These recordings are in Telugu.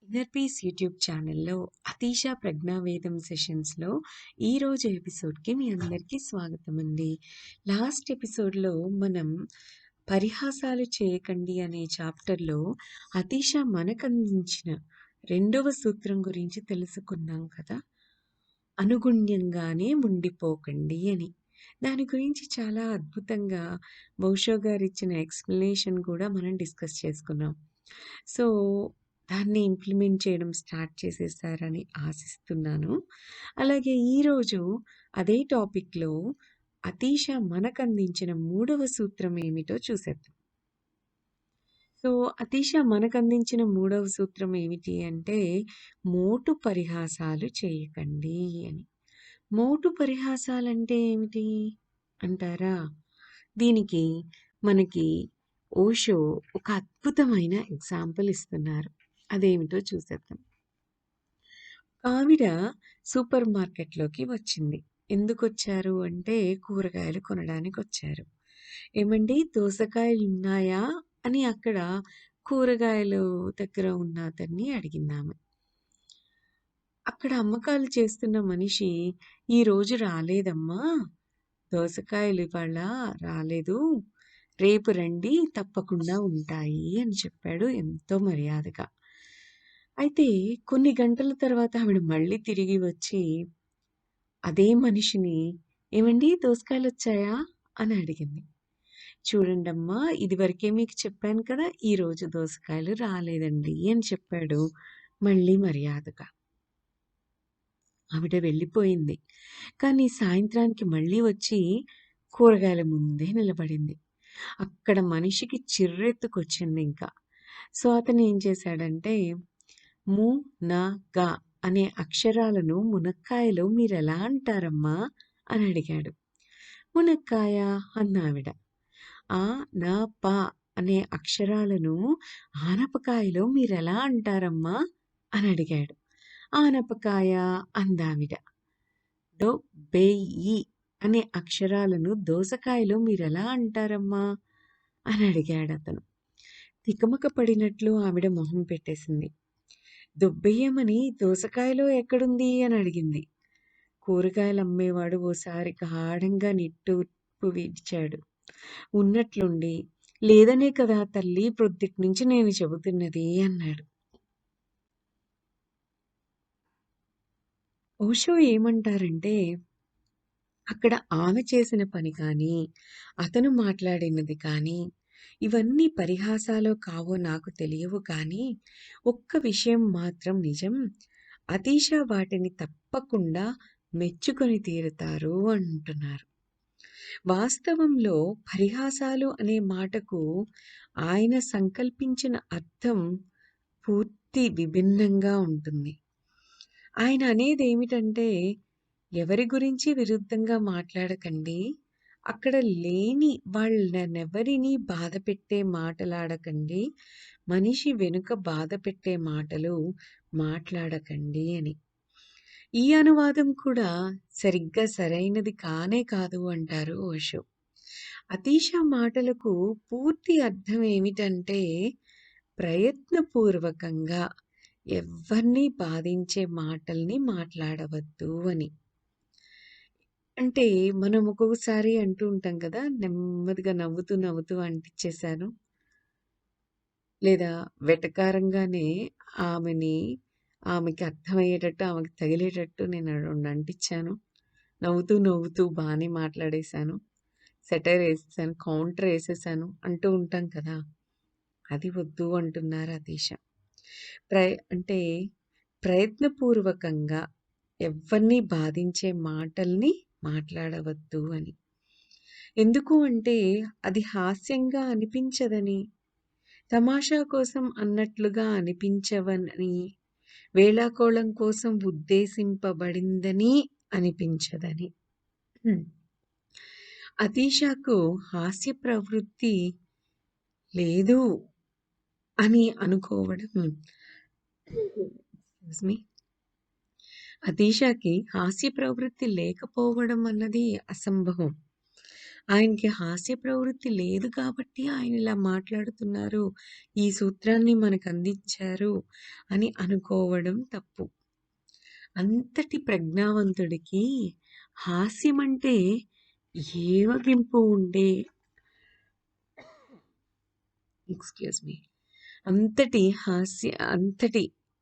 ఇన్నర్ పీస్ యూట్యూబ్ ఛానల్లో అతీష ప్రజ్ఞావేదం సెషన్స్లో ఈరోజు ఎపిసోడ్కి మీ అందరికీ స్వాగతం అండి. లాస్ట్ ఎపిసోడ్లో మనం పరిహాసాలు చేయకండి అనే చాప్టర్లో అతీష మనకు అందించిన రెండవ సూత్రం గురించి తెలుసుకున్నాం కదా. అనుగుణ్యంగానే ఉండిపోకండి అని. దాని గురించి చాలా అద్భుతంగా బహుశా గారు ఇచ్చిన ఎక్స్ప్లెనేషన్ కూడా మనం డిస్కస్ చేసుకున్నాం. సో, దాన్ని ఇంప్లిమెంట్ చేయడం స్టార్ట్ చేసేసారని ఆశిస్తున్నాను. అలాగే ఈరోజు అదే టాపిక్‌లో అతీష మనకందించిన మూడవ సూత్రం ఏమిటో చూసేద్దాం. సో, అతీష మనకందించిన మూడవ సూత్రం ఏమిటి అంటే, మోటు పరిహాసాలు చేయకండి అని. మోటు పరిహాసాలంటే ఏమిటి అంటారా? దీనికి మనకి ఓషో ఒక అద్భుతమైన ఎగ్జాంపుల్ ఇస్తున్నారు. అదేమిటో చూసేద్దాం. ఆవిడ సూపర్ మార్కెట్‌లోకి వచ్చింది. ఎందుకొచ్చారు అంటే కూరగాయలు కొనడానికొచ్చారు. ఏమండి దోసకాయలున్నాయా? అని అక్కడ కూరగాయలు దగ్గర ఉన్న అతన్ని అడిగిందామె. అక్కడ అమ్మకాలు చేస్తున్న మనిషి, "ఈరోజు రాలేదమ్మా. దోసకాయలు ఇవాళ రాలేదు. రేపు రండి తప్పకుండా ఉంటాయి" అని చెప్పాడు ఎంతో మర్యాదగా. అయితే కొన్ని గంటల తర్వాత ఆవిడ మళ్ళీ తిరిగి వచ్చి అదే మనిషిని, "ఏవండీ దోసకాయలొచ్చాయా?" అని అడిగింది. "చూడండమ్మా ఇదివరకే మీకు చెప్పాను కదా! ఈరోజు దోసకాయలు రాలేదండి" అని చెప్పాడు మళ్ళీ మర్యాదగా. ఆవిడ వెళ్ళిపోయింది. కానీ సాయంత్రానికి మళ్ళీ వచ్చి కూరగాయల ముందే నిలబడింది. అక్కడ మనిషికి చిర్రెత్తుకొచ్చిందింక. సో, అతనేం చేశాడంటే, ము, న, గ అనే అక్షరాలను మునక్కాయలో మీరెలా అంటారమ్మా? అని అడిగాడు. మునక్కాయ అన్నావిడ. ఆ, న, ప అనే అక్షరాలను ఆనపకాయలో మీరెలా అంటారమ్మా? అని అడిగాడు. ఆనపకాయ అందావిడ. డొ, బె, ఇ అనే అక్షరాలను దోసకాయలో మీరెలా అంటారమ్మా? అని అడిగాడతను. తికమక పడినట్లు ఆవిడ మొహం పెట్టేసింది. దొబ్బెయ్యమని దోసకాయలో ఎక్కడుంది అని అడిగింది. కూరగాయలమ్మేవాడు ఓసారి గాఢంగా నిట్టూర్పు విడిచాడు. ఉన్నట్లుండి, లేదనే కదా తల్లీ ప్రొద్దుట్నుంచి నేను చెబుతున్నది అన్నాడు. ఓషో ఏమంటారంటే, అక్కడ ఆమె చేసిన పని కానీ, అతను మాట్లాడినది కానీ, ఇవన్నీ పరిహాసాలో కావో నాకు తెలియవు కానీ, ఒక్క విషయం మాత్రం నిజం. అతీష వాటిని తప్పకుండా మెచ్చుకొని తీరుతారు అంటున్నారు. వాస్తవంలో పరిహాసాలు అనే మాటకు ఆయన సంకల్పించిన అర్థం పూర్తి విభిన్నంగా ఉంటుంది. ఆయన అనేదేమిటంటే, ఎవరి గురించి విరుద్ధంగా మాట్లాడకండి. అక్కడ లేని వాళ్ళనెవరిని బాధపెట్టే మాటలాడకండి. మనిషి వెనుక బాధపెట్టే మాటలు మాట్లాడకండి అని. ఈ అనువాదం కూడా సరిగ్గా సరైనది కానే కాదు అంటారు ఓషో. అతీష మాటలకు పూర్తి అర్థం ఏమిటంటే, ప్రయత్నపూర్వకంగా ఎవ్వరిని బాధించే మాటల్ని మాట్లాడవద్దు అని. అంటే మనం ఒక్కొక్కసారి అంటూ ఉంటాం కదా! నెమ్మదిగా నవ్వుతూ, నవ్వుతూ అంటిచ్చేశాను. లేదా వెటకారంగానే ఆమెని ఆమెకి అర్థమయ్యేటట్టు, ఆమెకి తగిలేటట్టు నేను 2 అంటిచ్చాను. నవ్వుతూ, నవ్వుతూ బానే మాట్లాడేశాను. సెటైర్ ఏసేశాను, కౌంటర్ ఏసేశాను అంటూ ఉంటాం కదా! అది వద్దు అంటున్నారు అతీష. అంటే ప్రయత్నపూర్వకంగా ఎవ్వరిని బాధించే మాటల్ని మాట్లాడవద్దు అని. ఎందుకు అంటే అది హాస్యంగా అనిపించదని, తమాషా కోసం అన్నట్లుగా అనిపించవని, వేళాకోళం కోసం ఉద్దేశింపబడిందని అనిపించదని. అతీషకు హాస్య ప్రవృత్తి లేదు అని అనుకోవడం ఎక్స్‌క్యూజ్ మీ. అతీషకి హాస్య ప్రవృత్తి లేకపోవడం అన్నది అసంభవం. ఆయనకి హాస్య ప్రవృత్తి లేదు కాబట్టి ఆయన ఇలా మాట్లాడుతున్నారు. ఈ సూత్రాన్ని మనకందించారు అని అనుకోవడం తప్పు. అంతటి ప్రజ్ఞావంతుడికి హాస్యమంటే ఏవగింపు ఉండే ఎక్స్‌క్యూజ్ మీ. అంతటి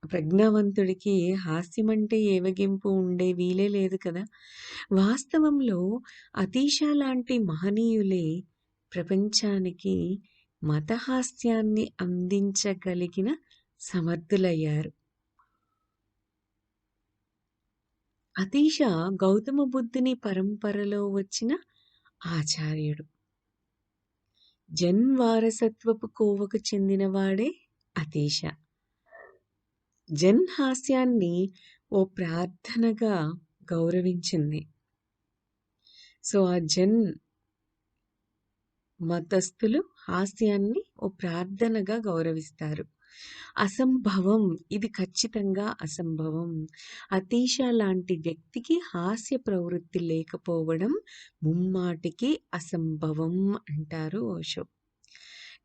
ప్రజ్ఞావంతుడికి హాస్యమంటే ఏవగింపు ఉండే వీలే లేదు కదా! వాస్తవంలో అతీష లాంటి మహనీయులే ప్రపంచానికి మతహాస్యాన్ని అందించగలిగిన సమర్థులయ్యారు. అతీష గౌతమ బుద్ధుని పరంపరలో వచ్చిన ఆచార్యుడు. జన్ వారసత్వపు కోవకు చెందినవాడే అతీష. జన్ హాస్యాన్ని ఓ ప్రార్థనగా గౌరవించింది. సో, ఆ జన్ మతస్థులు హాస్యాన్ని ఓ ప్రార్థనగా గౌరవిస్తారు. అసంభవం. ఇది ఖచ్చితంగా అసంభవం. అతీష లాంటి వ్యక్తికి హాస్య ప్రవృత్తి లేకపోవడం ముమ్మాటికి అసంభవం అంటారు ఓషో.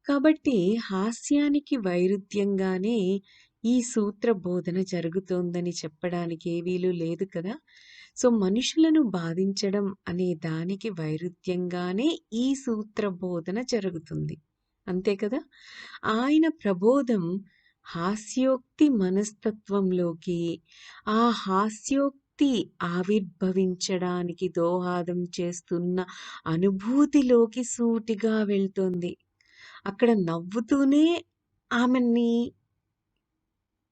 కాబట్టి హాస్యానికి వైరుధ్యంగానే ఈ సూత్ర బోధన జరుగుతోందని చెప్పడానికి వీలు లేదు కదా! సో, మనుషులను బాధించడం అనే దానికి వైరుధ్యంగానే ఈ సూత్ర బోధన జరుగుతుంది. అంతే కదా! ఆయన ప్రబోధం హాస్యోక్తి మనస్తత్వంలోకి, ఆ హాస్యోక్తి ఆవిర్భవించడానికి దోహదం చేస్తున్న అనుభూతిలోకి సూటిగా వెళ్తోంది. అక్కడ నవ్వుతూనే ఆమెని,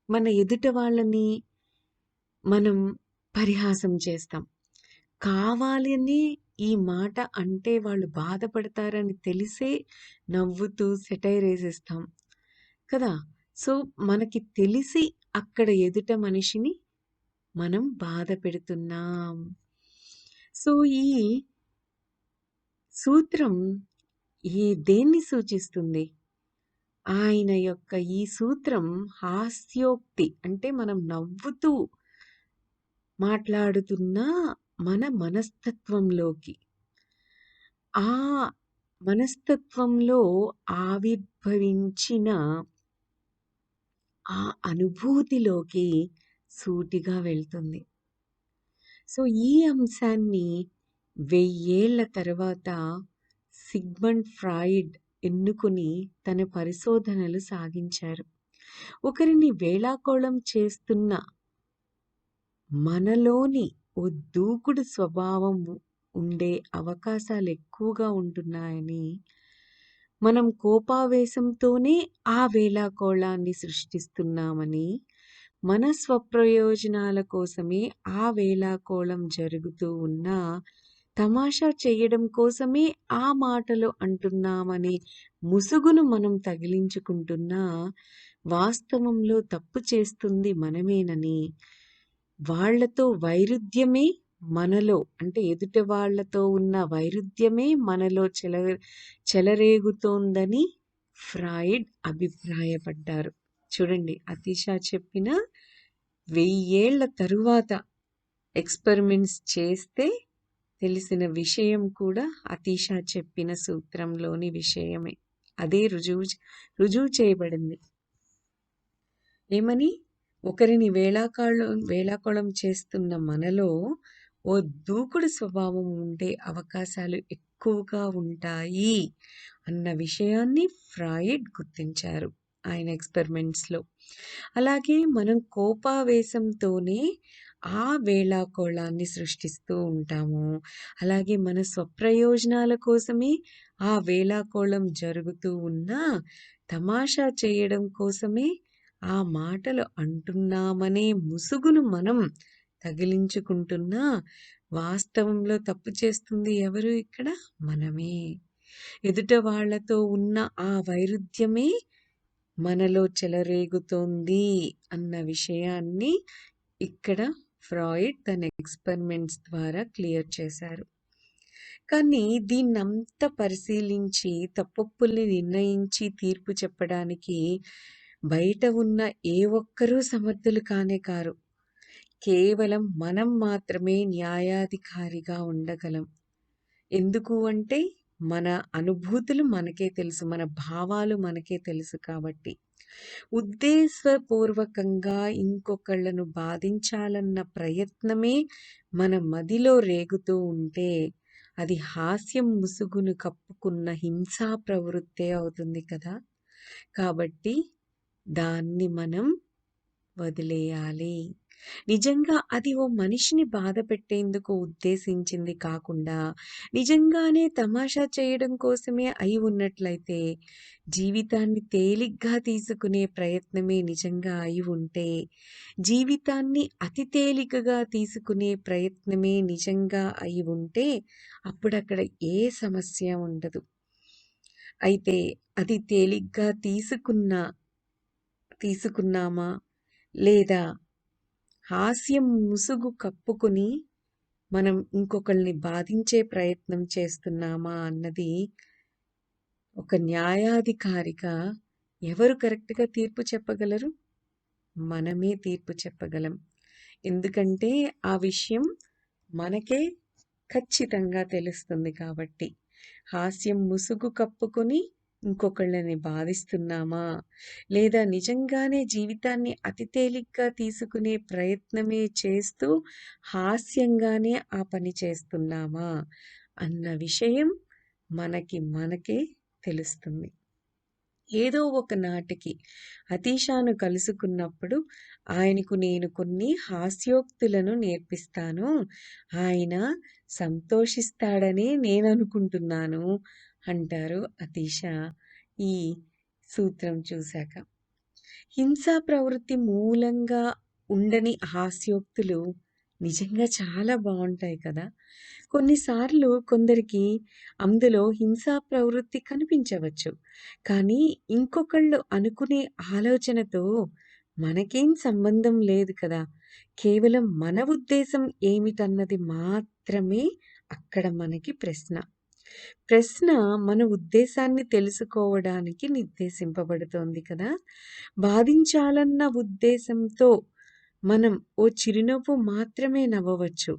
మన ఎదుట వాళ్ళని మనం పరిహాసం చేస్తాం. కావాలని ఈ మాట అంటే వాళ్ళు బాధపడతారని తెలిసే నవ్వుతూ సెటైర్ ఏసేస్తాం కదా! సో, మనకి తెలిసి అక్కడ ఎదుట మనిషిని మనం బాధ పెడుతున్నాం. సో, ఈ సూత్రం దేన్ని సూచిస్తుంది? ఆయన యొక్క ఈ సూత్రం హాస్యోక్తి అంటే మనం నవ్వుతూ మాట్లాడుతున్న మన మనస్తత్వంలోకి, ఆ మనస్తత్వంలో ఆవిర్భవించిన ఆ అనుభూతిలోకి సూటిగా వెళ్తుంది. సో, ఈ అంశాన్ని 1000 ఏళ్ల తర్వాత సిగ్మండ్ ఫ్రాయిడ్ ఎన్నుకొని తన పరిశోధనలు సాగించారు. ఒకరిని వేళాకోళం చేస్తున్న మనలోని ఓ దూకుడు స్వభావం ఉండే అవకాశాలు ఎక్కువగా ఉంటున్నాయని, మనం కోపావేశంతోనే ఆ వేళాకోళాన్ని సృష్టిస్తున్నామని, మన స్వప్రయోజనాల కోసమే ఆ వేళాకోళం జరుగుతూ ఉన్నా, తమాషా చేయడం కోసమే ఆ మాటలు అంటున్నామనే ముసుగును మనం తగిలించుకుంటున్నా, వాస్తవంలో తప్పు చేస్తుంది మనమేనని, వాళ్ళతో వైరుధ్యమే మనలో అంటే ఎదుటి వాళ్ళతో ఉన్న వైరుధ్యమే మనలో చెలరేగుతోందని ఫ్రాయిడ్ అభిప్రాయపడ్డారు. చూడండి, అతీష చెప్పిన 1000 ఏళ్ల తరువాత ఎక్స్‌పెరిమెంట్స్ చేస్తే తెలిసిన విషయం కూడా అతీష చెప్పిన సూత్రంలోని విషయమే. అదే రుజువు చేయబడింది. ఏమని? ఒకరిని వేళాకోళం చేస్తున్న మనలో ఓ దూకుడు స్వభావం ఉండే అవకాశాలు ఎక్కువగా ఉంటాయి అన్న విషయాన్ని ఫ్రాయిడ్ గుర్తించారు ఆయన ఎక్స్‌పెరిమెంట్స్‌లో. అలాగే మనం కోపావేశంతోనే ఆ వేళాకోళాన్ని సృష్టిస్తూ ఉంటాము. అలాగే మన స్వప్రయోజనాల కోసమే ఆ వేళాకోళం జరుగుతూ ఉన్నా, తమాషా చేయడం కోసమే ఆ మాటలు అంటున్నామనే ముసుగును మనం తగిలించుకుంటున్నా, వాస్తవంలో తప్పు చేస్తుంది ఎవరు ఇక్కడ? మనమే. ఎదుట వాళ్ళతో ఉన్న ఆ వైరుధ్యమే మనలో చెలరేగుతోంది అన్న విషయాన్ని ఇక్కడ ఫ్రాయిడ్ తన ఎక్స్‌పెరిమెంట్స్ ద్వారా క్లియర్ చేశారు. కానీ దీన్నంతా పరిశీలించి తప్పొప్పుల్ని నిర్ణయించి తీర్పు చెప్పడానికి బయట ఉన్న ఏ ఒక్కరూ సమర్థులు కానే కారు. కేవలం మనం మాత్రమే న్యాయాధికారిగా ఉండగలం. ఎందుకు అంటే, మన అనుభూతులు మనకే తెలుసు. మన భావాలు మనకే తెలుసు కాబట్టి. ఉద్దేశపూర్వకంగా ఇంకొకళ్ళను బాధించాలన్న ప్రయత్నమే మన మదిలో రేగుతూ ఉంటే, అది హాస్యం ముసుగును కప్పుకున్న హింసా ప్రవృత్తే అవుతుంది కదా! కాబట్టి దాన్ని మనం వదిలేయాలి. నిజంగా అది ఓ మనిషిని బాధ పెట్టేందుకు ఉద్దేశించింది కాకుండా, నిజంగానే తమాషా చేయడం కోసమే అయి ఉన్నట్లయితే, జీవితాన్ని తేలిగ్గా తీసుకునే ప్రయత్నమే నిజంగా అయి ఉంటే, జీవితాన్ని అతి తేలికగా తీసుకునే ప్రయత్నమే నిజంగా అయి ఉంటే, అప్పుడక్కడ ఏ సమస్య ఉండదు. అయితే అది తేలిగ్గా తీసుకున్నామా? లేదా హాస్యం ముసుగు కప్పుకొని మనం ఇంకొకళ్ళని బాధించే ప్రయత్నం చేస్తున్నామా అన్నది ఒక న్యాయాధికారిగా ఎవరు కరెక్ట్‌గా తీర్పు చెప్పగలరు? మనమే తీర్పు చెప్పగలం. ఎందుకంటే ఆ విషయం మనకే ఖచ్చితంగా తెలుస్తుంది కాబట్టి. హాస్యం ముసుగు కప్పుకొని ఇంకొకళ్ళని బాధిస్తున్నామా? లేదా నిజంగానే జీవితాన్ని అతి తేలిగ్గా తీసుకునే ప్రయత్నమే చేస్తూ హాస్యంగానే ఆ పని చేస్తున్నామా? అన్న విషయం మనకే తెలుస్తుంది. ఏదో ఒక నాటికి అతీషాను కలుసుకున్నప్పుడు ఆయనకు నేను కొన్ని హాస్యోక్తులను నేర్పిస్తాను. ఆయన సంతోషిస్తాడనే నేననుకుంటున్నాను అంటారు అతీష ఈ సూత్రం చూశాక. హింసా ప్రవృత్తి మూలంగా ఉండని హాస్యోక్తులు నిజంగా చాలా బావుంటాయి కదా! కొన్నిసార్లు కొందరికి అందులో హింసా ప్రవృత్తి కనిపించవచ్చు. కానీ ఇంకొకళ్ళు అనుకునే ఆలోచనతో మనకేం సంబంధం లేదు కదా! కేవలం మన ఉద్దేశం ఏమిటన్నది మాత్రమే అక్కడ మనకి ప్రశ్న. ప్రశ్న మన ఉద్దేశాన్ని తెలుసుకోవడానికి నిర్దేశింపబడుతోంది కదా! బాధించాలన్న ఉద్దేశంతో మనం ఓ చిరునవ్వు మాత్రమే నవ్వవచ్చు.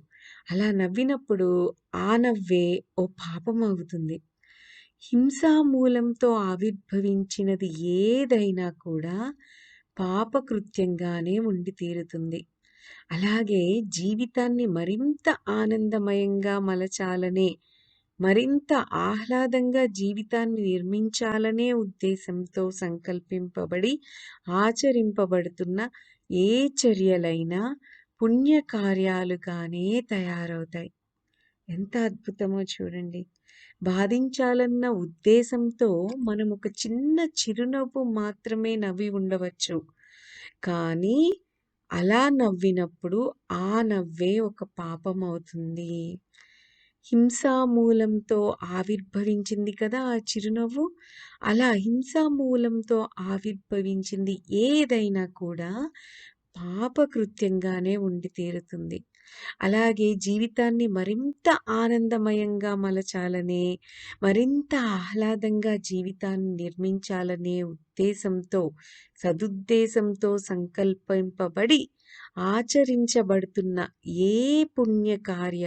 అలా నవ్వినప్పుడు ఆ నవ్వే ఓ పాపమవుతుంది. హింసా మూలంతో ఆవిర్భవించినది ఏదైనా కూడా పాపకృత్యంగానే ఉండి తీరుతుంది. అలాగే జీవితాన్ని మరింత ఆనందమయంగా మలచాలనే, మరింత ఆహ్లాదంగా జీవితాన్ని నిర్మించాలనే ఉద్దేశంతో సంకల్పింపబడి ఆచరింపబడుతున్న ఏ చర్యలైనా పుణ్యకార్యాలుగానే తయారవుతాయి. ఎంత అద్భుతమో చూడండి. బాధించాలన్న ఉద్దేశంతో మనం ఒక చిన్న చిరునవ్వు మాత్రమే నవ్వి ఉండవచ్చు. కానీ అలా నవ్వినప్పుడు ఆ నవ్వే ఒక పాపమవుతుంది. హింసా మూలంతో ఆవిర్భవించింది కదా ఆ చిరునవ్వు. అలా హింసా మూలంతో ఆవిర్భవించింది ఏదైనా కూడా పాపకృత్యంగానే ఉండి తీరుతుంది. అలాగే జీవితాన్ని మరింత ఆనందమయంగా మలచాలనే, మరింత ఆహ్లాదంగా జీవితాన్ని నిర్మించాలనే ఉద్దేశంతో, సదుద్దేశంతో సంకల్పింపబడి ఆచరించబడుతున్న ఏ పుణ్యకార్య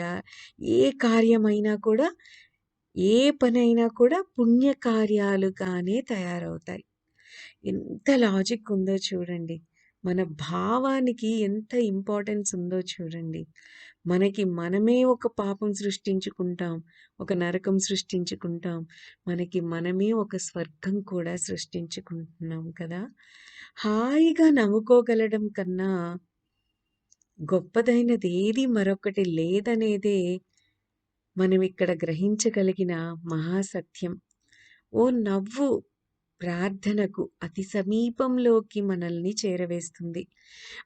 ఏ కార్యమైనా కూడా, ఏ పనైనా కూడా పుణ్యకార్యాలుగానే తయారవుతాయి. ఎంత లాజిక్ ఉందో చూడండి. మన భావానికి ఎంత ఇంపార్టెన్స్ ఉందో చూడండి. మనకి మనమే ఒక పాపం సృష్టించుకుంటాం. ఒక నరకం సృష్టించుకుంటాం. మనకి మనమే ఒక స్వర్గం కూడా సృష్టించుకుంటున్నాం కదా! హాయిగా నవ్వుకోగలడం కన్నా గొప్పదైనదేది మరొకటి లేదనేదే మనమిక్కడ గ్రహించగలిగిన మహాసత్యం. ఓ నవ్వు ప్రార్థనకు అతి సమీపంలోకి మనల్ని చేరవేస్తుంది.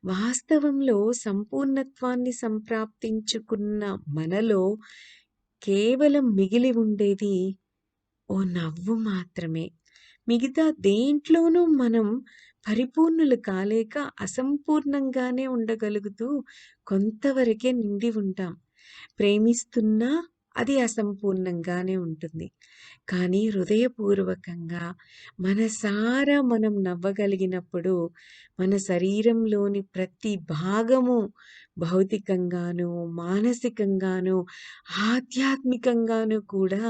వాస్తవంలో సంపూర్ణత్వాన్ని సంప్రాప్తించుకున్న మనలో కేవలం మిగిలి ఉండేది ఓ నవ్వు మాత్రమే. మిగతా దేంట్లోనూ మనం పరిపూర్ణులు కాలేక అసంపూర్ణంగానే ఉండగలుగుతూ కొంతవరకే నిండి ఉంటాం. ప్రేమిస్తున్నా అది అసంపూర్ణంగానే ఉంటుంది. కానీ హృదయపూర్వకంగా మనసారా మనం నవ్వగలిగినప్పుడు మన శరీరంలోని ప్రతి భాగము భౌతికంగాను, మానసికంగాను, ఆధ్యాత్మికంగాను కూడా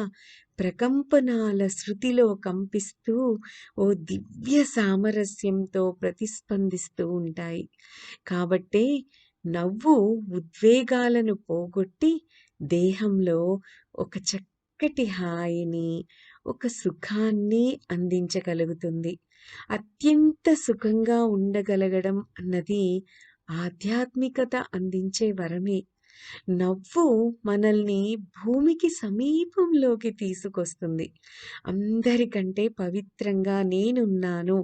ప్రకంపనాల శృతిలో కంపిస్తూ ఓ దివ్య సామరస్యంతో ప్రతిస్పందిస్తూ ఉంటాయి. కాబట్టే నవ్వు ఉద్వేగాలను పోగొట్టి దేహంలో ఒక చక్కటి హాయిని, ఒక సుఖాన్ని అందించగలుగుతుంది. అత్యంత సుఖంగా ఉండగలగడం అన్నది ఆధ్యాత్మికత అందించే వరమే. నవ్వు మనల్ని భూమికి సమీపంలోకి తీసుకొస్తుంది. అందరికంటే పవిత్రంగా నేనున్నాను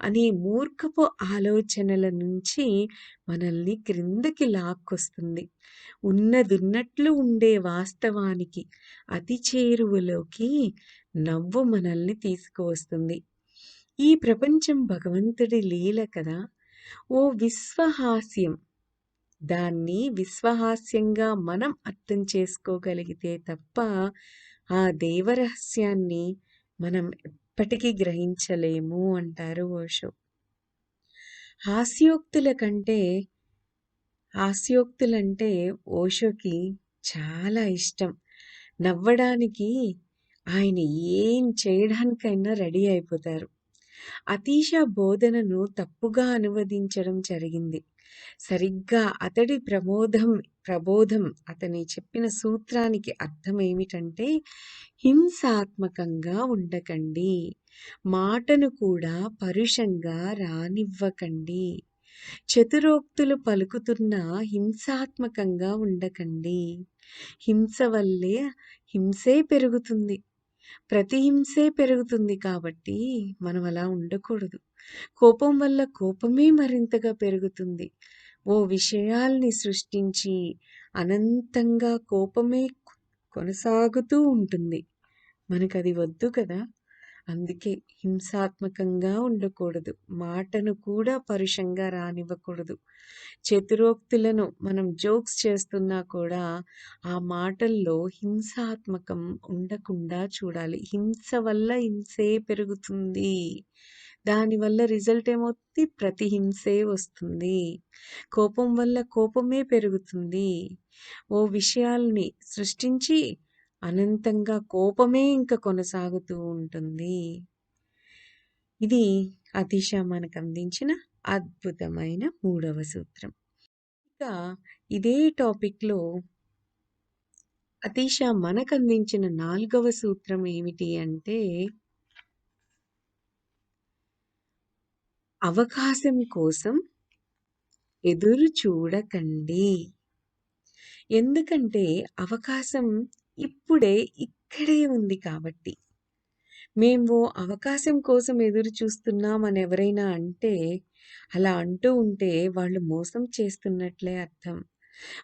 అనే మూర్ఖపు ఆలోచనల నుంచి మనల్ని క్రిందకి లాక్కొస్తుంది. ఉన్నదున్నట్లు ఉండే వాస్తవానికి అతి చేరువలోకి నవ్వు మనల్ని తీసుకువస్తుంది. ఈ ప్రపంచం భగవంతుడి లీల కదా! ఓ విశ్వహాస్యం. దాన్ని విశ్వహాస్యంగా మనం అర్థం చేసుకోగలిగితే తప్ప ఆ దేవరహస్యాన్ని మనం ఎప్పటికీ గ్రహించలేము అంటారు ఓషో. హాస్యోక్తుల కంటే హాస్యోక్తులంటే ఓషోకి చాలా ఇష్టం. నవ్వడానికి ఆయన ఏం చేయడానికైనా రెడీ అయిపోతారు. అతీష బోధనను తప్పుగా అనువదించడం జరిగింది. సరిగ్గా అతడి ప్రబోధం అతని చెప్పిన సూత్రానికి అర్థం ఏమిటంటే, హింసాత్మకంగా ఉండకండి. మాటను కూడా పరుషంగా రానివ్వకండి. చతురోక్తులు పలుకుతున్నా హింసాత్మకంగా ఉండకండి. హింస వల్లే హింసే పెరుగుతుంది. ప్రతిహింసే పెరుగుతుంది కాబట్టి మనం అలా ఉండకూడదు. కోపం వల్ల కోపమే మరింతగా పెరుగుతుంది. ఓ విషయాల్ని సృష్టించి అనంతంగా కోపమే కొనసాగుతూ ఉంటుంది. మనకది వద్దు కదా! అందుకే హింసాత్మకంగా ఉండకూడదు. మాటను కూడా పరుషంగా రానివ్వకూడదు. చతురోక్తులను మనం జోక్స్ చేస్తున్నా కూడా ఆ మాటల్లో హింసాత్మకం ఉండకుండా చూడాలి. హింస వల్ల హింసే పెరుగుతుంది. దానివల్ల రిజల్ట్ ఏమవుతుంది? ప్రతిహింసే వస్తుంది. కోపం వల్ల కోపమే పెరుగుతుంది. ఓ విషయాల్ని సృష్టించి అనంతంగా కోపమే ఇంక కొనసాగుతూ ఉంటుంది. ఇది అతీష మనకందించిన అద్భుతమైన 3వ సూత్రం. ఇక ఇదే టాపిక్‌లో అతీష మనకందించిన 4వ సూత్రం ఏమిటి అంటే, అవకాశం కోసం ఎదురు చూడకండి. ఎందుకంటే అవకాశం ఇప్పుడే ఇక్కడే ఉంది కాబట్టి. మేము అవకాశం కోసం ఎదురు చూస్తున్నాం అని ఎవరైనా అంటే, అలా అంటూ ఉంటే వాళ్ళు మోసం చేస్తున్నట్లే అర్థం.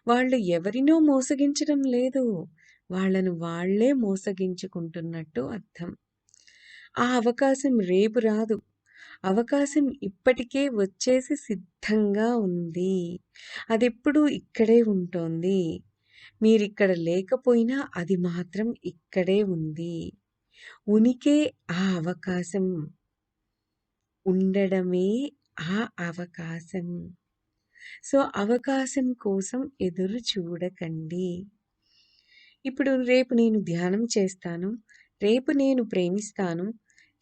వాళ్ళు ఎవరినో మోసగించడం లేదు. వాళ్ళను వాళ్ళే మోసగించుకుంటున్నట్టు అర్థం. ఆ అవకాశం రేపు రాదు. అవకాశం ఇప్పటికే వచ్చేసి సిద్ధంగా ఉంది. అదెప్పుడూ ఇక్కడే ఉంటోంది. మీరిక్కడ లేకపోయినా అది మాత్రం ఇక్కడే ఉంది. ఉనికే ఆ అవకాశం. ఉండడమే ఆ అవకాశం. సో, అవకాశం కోసం ఎదురు చూడకండి. ఇప్పుడు రేపు నేను ధ్యానం చేస్తాను. రేపు నేను ప్రేమిస్తాను.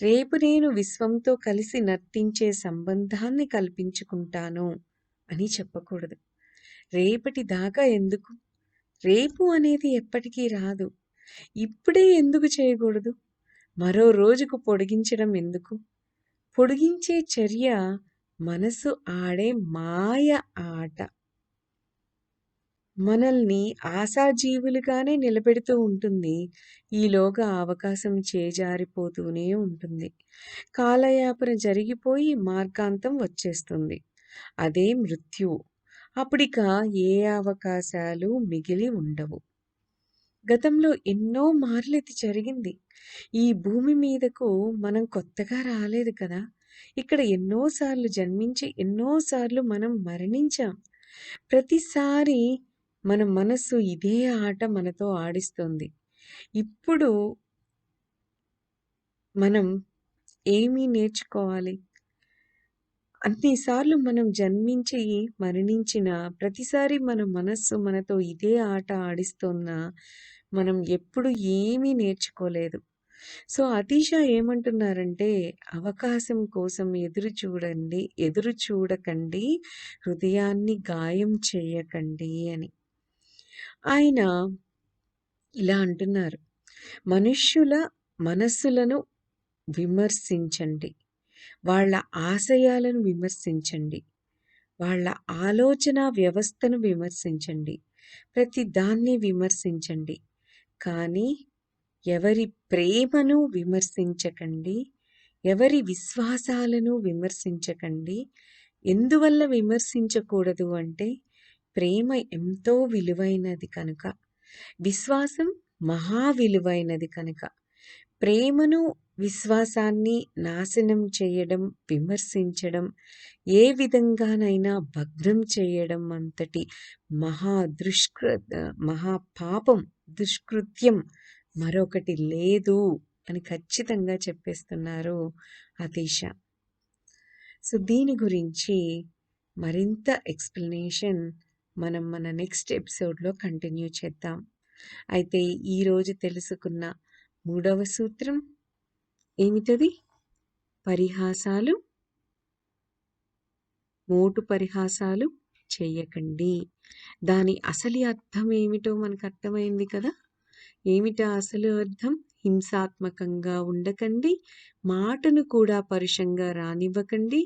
రేపు నేను విశ్వంతో కలిసి నర్తించే సంబంధాన్ని కల్పించుకుంటాను అని చెప్పకూడదు. రేపటి దాకా ఎందుకు? రేపు అనేది ఎప్పటికీ రాదు. ఇప్పుడే ఎందుకు చేయకూడదు? మరో రోజుకు పొడిగించడం ఎందుకు? పొడిగించే చర్య మనసు ఆడే మాయ ఆట. మనల్ని ఆశాజీవులుగానే నిలబెడుతూ ఉంటుంది. ఈలోగా అవకాశం చేజారిపోతూనే ఉంటుంది. కాలయాపన జరిగిపోయి మార్గాంతం వచ్చేస్తుంది. అదే మృత్యువు. అప్పుడిక ఏ అవకాశాలు మిగిలి ఉండవు. గతంలో ఎన్నో మార్లు ఇది జరిగింది. ఈ భూమి మీదకు మనం కొత్తగా రాలేదు కదా! ఇక్కడ ఎన్నోసార్లు జన్మించి, ఎన్నోసార్లు మనం మరణించాం. ప్రతిసారి మన మనస్సు ఇదే ఆట మనతో ఆడిస్తోంది. ఇప్పుడు మనం ఏమి నేర్చుకోవాలి? అన్నిసార్లు మనం జన్మించి మరణించిన ప్రతిసారి మన మనస్సు మనతో ఇదే ఆట ఆడిస్తోన్నా మనం ఎప్పుడు ఏమీ నేర్చుకోలేదు. సో, అతీష ఏమంటున్నారంటే, అవకాశం కోసం ఎదురు చూడకండి, హృదయాన్ని గాయం చేయకండి అని. ఆయన ఇలా అంటున్నారు, మనుష్యుల మనస్సులను విమర్శించండి. వాళ్ళ ఆశయాలను విమర్శించండి. వాళ్ళ ఆలోచనా వ్యవస్థను విమర్శించండి. ప్రతి దాన్ని విమర్శించండి. కానీ ఎవరి ప్రేమను విమర్శించకండి. ఎవరి విశ్వాసాలను విమర్శించకండి. ఎందువల్ల విమర్శించకూడదు అంటే, ప్రేమ ఎంతో విలువైనది కనుక. విశ్వాసం మహా విలువైనది కనుక. ప్రేమను, విశ్వాసాన్ని నాశనం చేయడం, విమర్శించడం, ఏ విధంగానైనా భగ్నం చేయడం అంతటి మహా దుష్కృ మహాపాపం, దుష్కృత్యం మరొకటి లేదు అని ఖచ్చితంగా చెప్పేస్తున్నారు అతీష. సో, దీని గురించి మరింత ఎక్స్‌ప్లనేషన్ మనం మన నెక్స్ట్ ఎపిసోడ్‌లో కంటిన్యూ చేద్దాం. అయితే ఈరోజు తెలుసుకున్న 3వ సూత్రం ఏమిటది? పరిహాసాలు, మోటు పరిహాసాలు చెయ్యకండి. దాని అసలి అర్థం ఏమిటో మనకు అర్థమైంది కదా! ఏమిటా అసలు అర్థం? హింసాత్మకంగా ఉండకండి, మాటను కూడా పరుషంగా రానివ్వకండి,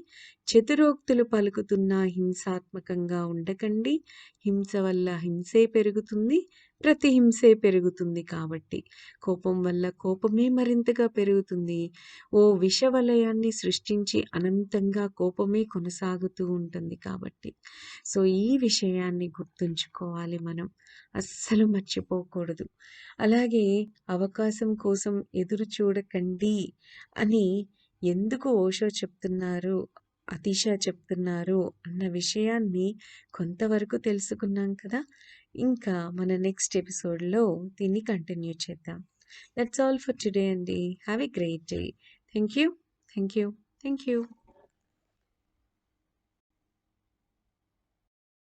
చతురోక్తులు పలుకుతున్నా హింసాత్మకంగా ఉండకండి. హింస వల్ల హింసే పెరుగుతుంది, ప్రతిహింసే పెరుగుతుంది కాబట్టి. కోపం వల్ల కోపమే మరింతగా పెరుగుతుంది. ఓ విషవలయాన్ని సృష్టించి అనంతంగా కోపమే కొనసాగుతూ ఉంటుంది కాబట్టి. సో, ఈ విషయాన్ని గుర్తుంచుకోవాలి మనం. అస్సలు మర్చిపోకూడదు. అలాగే అవకాశం కోసం ఎదురు చూడకండి అని ఎందుకు ఓషో చెప్తున్నారు, అతీష చెప్తున్నారు అన్న విషయాన్ని కొంతవరకు తెలుసుకున్నాం కదా! ఇంకా మన నెక్స్ట్ ఎపిసోడ్‌లో దీన్ని కంటిన్యూ చేద్దాం. దట్స్ ఆల్ ఫర్ టుడే అండి. Have a great day. Thank you. Thank you. Thank you.